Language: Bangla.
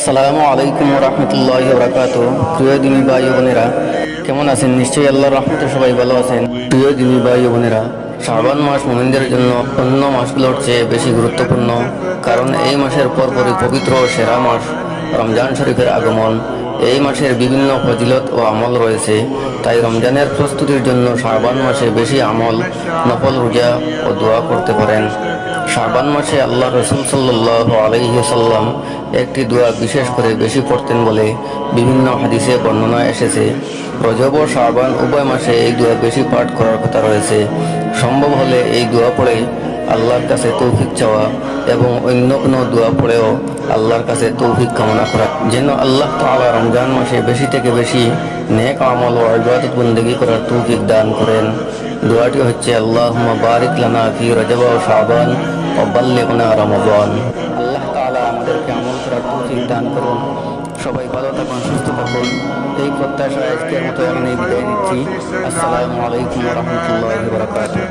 আসসালামু আলাইকুম রহমতুল্লাহি বারাকাতুহু। প্রিয় দিনী ভাই ও বোনেরা, কেমন আছেন? নিশ্চয়ই আল্লাহর রহমতে সবাই ভালো আছেন। প্রিয় দিনী ভাই ও বোনেরা, শাবান মাস মুমিনদের জন্য অন্য মাসগুলোর চেয়ে বেশি গুরুত্বপূর্ণ, কারণ এই মাসের পরপরই পবিত্র ও সেরা মাস রমজান শরীফের আগমন। এই মাসের বিভিন্ন ফজিলত ও আমল রয়েছে, তাই রমজানের প্রস্তুতির জন্য শাবান মাসে বেশি আমল, নফল রোজা ও দোয়া করতে পারেন। শাবান মাসে আল্লাহ রসুল সাল্লাল্লাহু আলাইহি সাল্লাম একটি দোয়া বিশেষ করে বেশি পড়তেন বলে বিভিন্ন হাদিসে বর্ণনা এসেছে। রজব ও শাবান উভয় মাসে এই দোয়া বেশি পাঠ করার কথা রয়েছে। সম্ভব হলে এই দোয়া পড়ে আল্লাহর কাছে তৌফিক চাওয়া এবং অন্য কোনো দোয়া পড়েও আল্লাহর কাছে তৌফিক কামনা করা, যেন আল্লাহ তাআলা রমজান মাসে বেশি থেকে বেশি নেক আমল ও ইবাদত বন্দেগী করার তৌফিক দান করেন। দোয়াটি হচ্ছে, আল্লাহুম্মা বারিক লানা ফি রজব ও শাবান ওয়া বাল্লিগনা রমাদান। আল্লাহ তাআলা আমাদেরকে আমল করার তৌফিক দান করুন। সবাই ভালো থাকুন, সুস্থ থাকুন। এই প্রত্যাশায় আজকের মতো এখানেই বিদায় নিচ্ছি। আসসালামু আলাইকুম ওয়া রাহমাতুল্লাহি ওয়া বারাকাতুহু।